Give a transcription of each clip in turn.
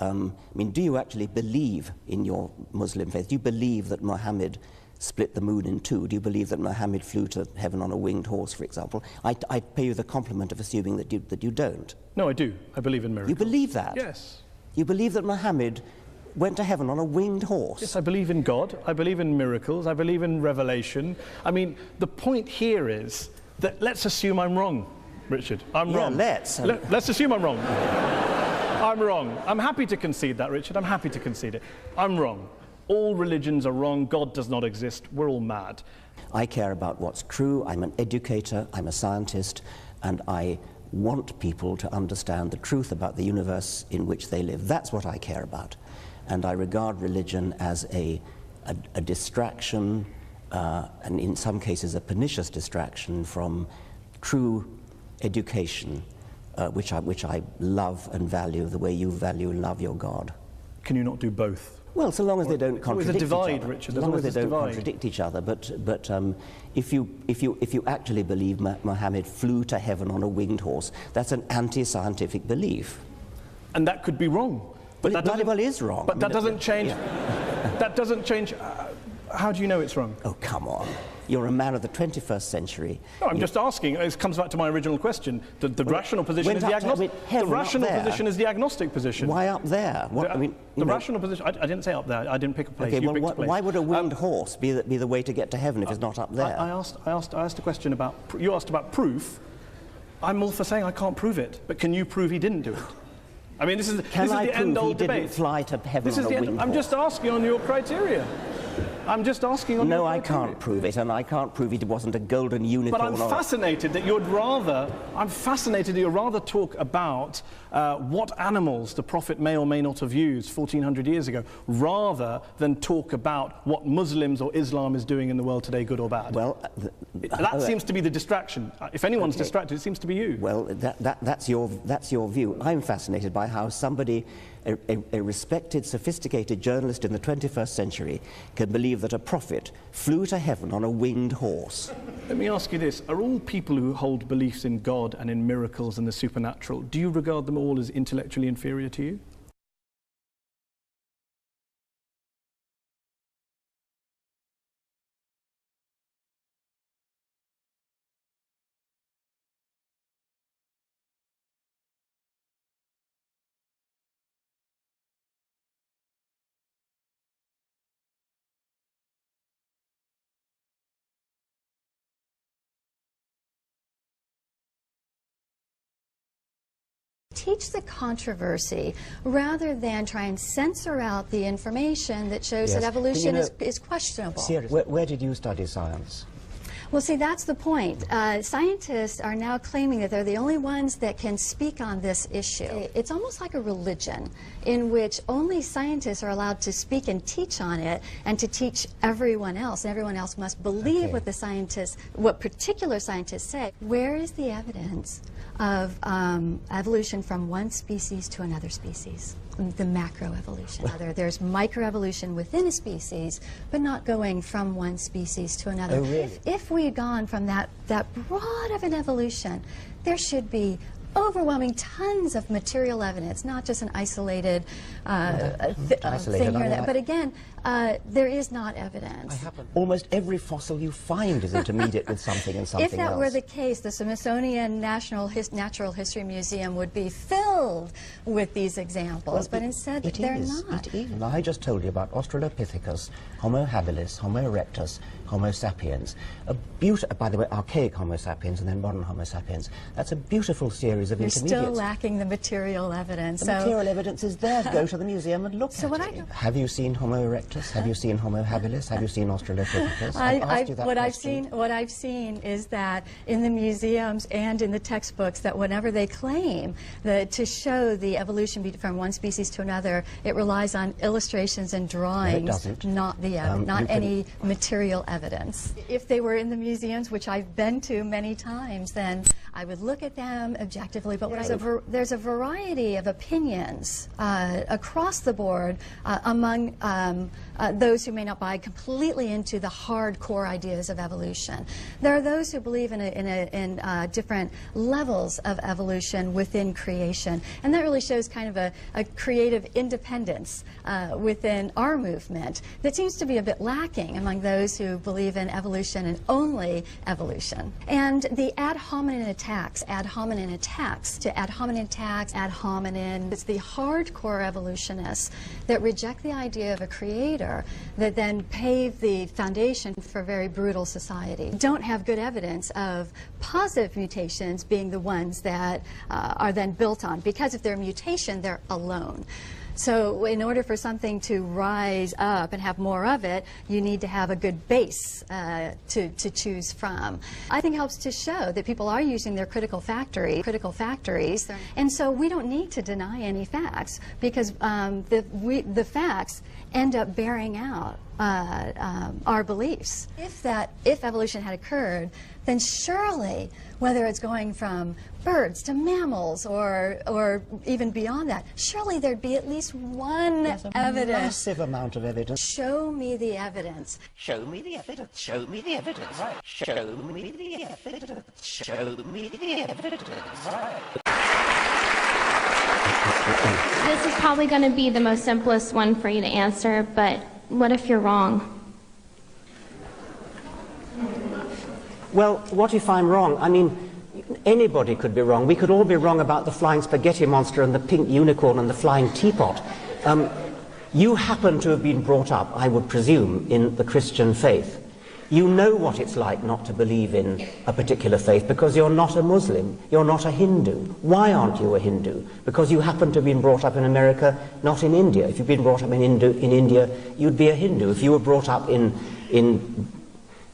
I mean, do you actually believe in your Muslim faith? Do you believe that Muhammad split the moon in two? Do you believe that Muhammad flew to heaven on a winged horse, for example? I pay you the compliment of assuming that you don't. No, I do. I believe in miracles. You believe that? Yes. You believe that Muhammad went to heaven on a winged horse? Yes, I believe in God. I believe in miracles. I believe in revelation. I mean, the point here is that let's assume I'm wrong, Richard. I'm wrong. Let's assume I'm wrong. I'm wrong. I'm happy to concede that, Richard. I'm happy to concede it. I'm wrong. All religions are wrong. God does not exist. We're all mad. I care about what's true. I'm an educator. I'm a scientist. And I want people to understand the truth about the universe in which they live. That's what I care about. And I regard religion as a distraction, and in some cases a pernicious distraction from true education, which I love and value the way you value and love your God. Can you not do both? Well, so long as they don't contradict each other. There's a divide, Richard. As long as they don't contradict each other. But if you actually believe Muhammad flew to heaven on a winged horse, that's an anti-scientific belief. And that could be wrong. But that very well is wrong. But that doesn't change. That doesn't change. How do you know it's wrong? Oh, come on. You're a man of the 21st century. No, I'm just asking. It comes back to my original question. The rational position is the agnostic. The rational position is the agnostic position. Why up there? The rational position. I didn't say up there. I didn't pick a place. Okay, you picked a place. Why would a winged horse be the way to get to heaven if it's not up there? I asked a question about. You asked about proof. I'm all for saying I can't prove it, but can you prove he didn't do it? I mean, this is the end-all debate. Didn't fly to heaven on a winged horse? I'm just asking on your criteria. I'm just asking on your criteria. No, I can't prove it, and I can't prove it wasn't a golden unicorn. But I'm fascinated that you're rather talk about what animals the Prophet may or may not have used 1400 years ago, rather than talk about what Muslims or Islam is doing in the world today, good or bad. Well, that seems to be the distraction. If anyone's distracted, it seems to be you. Well, that's your view. I'm fascinated by how somebody, a respected, sophisticated journalist in the 21st century, can believe that a prophet flew to heaven on a winged horse. Let me ask you this. Are all people who hold beliefs in God and in miracles and the supernatural, do you regard them all as intellectually inferior to you? Teach the controversy rather than try and censor out the information that shows that evolution is questionable. Seriously, where did you study science? Well, see, that's the point. Scientists are now claiming that they're the only ones that can speak on this issue. It's almost like a religion in which only scientists are allowed to speak and teach on it, and to teach everyone else. And everyone else must believe what the scientists, what particular scientists say. Where is the evidence of evolution from one species to another species? The macroevolution. There's microevolution within a species, but not going from one species to another. Oh, really? If we had gone from that broad of an evolution, there should be overwhelming tons of material evidence, not just an isolated thing here and there. But again, there is not evidence. Almost every fossil you find is intermediate with something and something else. If that were the case, the Smithsonian Natural History Museum would be filled with these examples, but instead they're not. It is. I just told you about Australopithecus, Homo habilis, Homo erectus, Homo sapiens. By the way, archaic Homo sapiens and then modern Homo sapiens. That's a beautiful series of intermediates. You're still lacking the material evidence. The material evidence is there. Go to the museum and look at it. Have you seen Homo erectus? Have you seen Homo habilis? Have you seen Australopithecus? What I've seen is that in the museums and in the textbooks, that whenever they claim to show the evolution from one species to another, it relies on illustrations and drawings, not any material evidence. If they were in the museums, which I've been to many times, then I would look at them objectively, but there's a variety of opinions across the board among those who may not buy completely into the hardcore ideas of evolution. There are those who believe in different levels of evolution within creation, and that really shows kind of a creative independence within our movement that seems to be a bit lacking among those who believe in evolution and only evolution. And the ad hominem attacks to ad hominem attacks, ad hominem, it's the hardcore evolutionists that reject the idea of a creator that then pave the foundation for a very brutal society. Don't have good evidence of positive mutations being the ones that are then built on, because if they're a mutation, they're alone. So in order for something to rise up and have more of it, you need to have a good base to choose from. I think it helps to show that people are using their critical factories, and so we don't need to deny any facts, because the facts end up bearing out our beliefs. If evolution had occurred, then surely, whether it's going from birds to mammals or even beyond that, surely there'd be at least one evidence. Massive amount of evidence. Show me the evidence. Show me the evidence. Show me the evidence. Right. Show me the evidence. Show me the evidence. Right. This is probably going to be the most simplest one for you to answer, but what if you're wrong? Well, what if I'm wrong? I mean, anybody could be wrong. We could all be wrong about the flying spaghetti monster and the pink unicorn and the flying teapot. You happen to have been brought up, I would presume, in the Christian faith. You know what it's like not to believe in a particular faith because you're not a Muslim, you're not a Hindu. Why aren't you a Hindu? Because you happen to have been brought up in America, not in India. If you've been brought up in India, you'd be a Hindu. If you were brought up in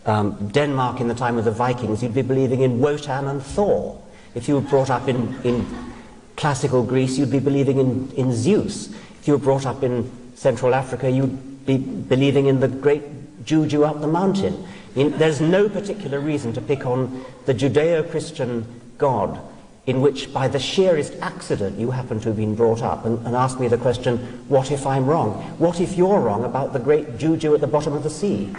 Denmark in the time of the Vikings, you'd be believing in Wotan and Thor. If you were brought up in classical Greece, you'd be believing in Zeus. If you were brought up in Central Africa, you'd be believing in the great Juju up the mountain. There's no particular reason to pick on the Judeo-Christian God in which, by the sheerest accident, you happen to have been brought up, and ask me the question, what if I'm wrong? What if you're wrong about the great Juju at the bottom of the sea?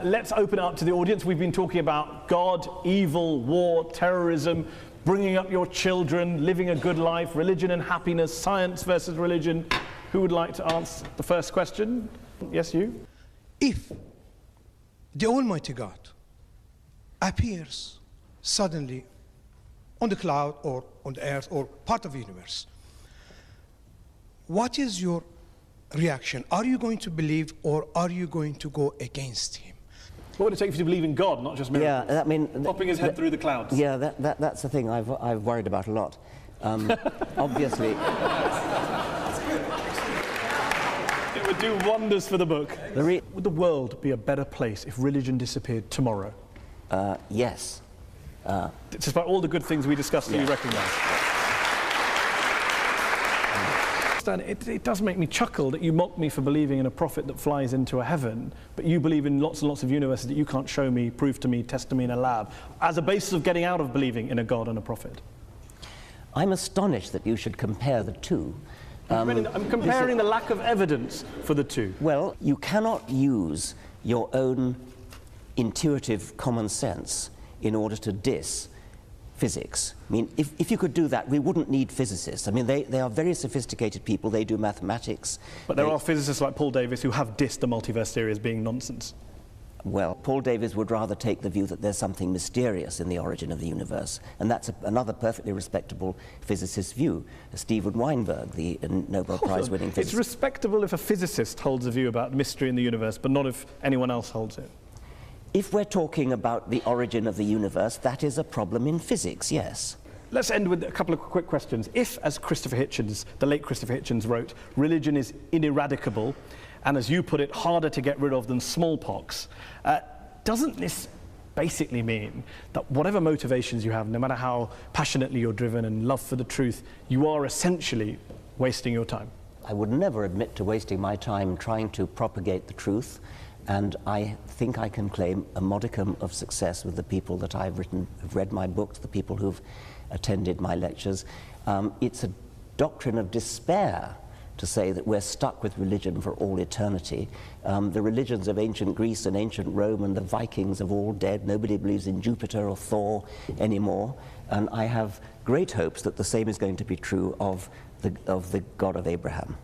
Let's open it up to the audience. We've been talking about God, evil, war, terrorism, bringing up your children, living a good life, religion and happiness, science versus religion. Who would like to answer the first question? Yes, you? If the Almighty God appears suddenly on the cloud or on the earth or part of the universe, what is your reaction? Are you going to believe or are you going to go against him? What would it take for you to believe in God, not just miracles? Yeah, I mean, popping his head through the clouds. Yeah, that's the thing I've worried about a lot. Obviously, it would do wonders for the book. Would the world be a better place if religion disappeared tomorrow? yes. Despite all the good things we discussed, you recognise. It does make me chuckle that you mock me for believing in a prophet that flies into a heaven, but you believe in lots and lots of universes that you can't show me, prove to me, test to me in a lab, as a basis of getting out of believing in a God and a prophet. I'm astonished that you should compare the two. I'm comparing the lack of evidence for the two. Well, you cannot use your own intuitive common sense in order to diss physics. I mean, if you could do that, we wouldn't need physicists. I mean, they are very sophisticated people. They do mathematics. But there are physicists like Paul Davies who have dissed the multiverse theory as being nonsense. Well, Paul Davies would rather take the view that there's something mysterious in the origin of the universe, and that's another perfectly respectable physicist's view. Stephen Weinberg, the Nobel Prize-winning physicist. It's respectable if a physicist holds a view about mystery in the universe, but not if anyone else holds it. If we're talking about the origin of the universe, that is a problem in physics, yes. Let's end with a couple of quick questions. If, as Christopher Hitchens, the late Christopher Hitchens wrote, religion is ineradicable, and as you put it, harder to get rid of than smallpox, doesn't this basically mean that whatever motivations you have, no matter how passionately you're driven and love for the truth, you are essentially wasting your time? I would never admit to wasting my time trying to propagate the truth, and I think I can claim a modicum of success with the people that I've read my books, the people who've attended my lectures. It's a doctrine of despair to say that we're stuck with religion for all eternity. The religions of ancient Greece and ancient Rome and the Vikings are all dead. Nobody believes in Jupiter or Thor anymore. And I have great hopes that the same is going to be true of the God of Abraham.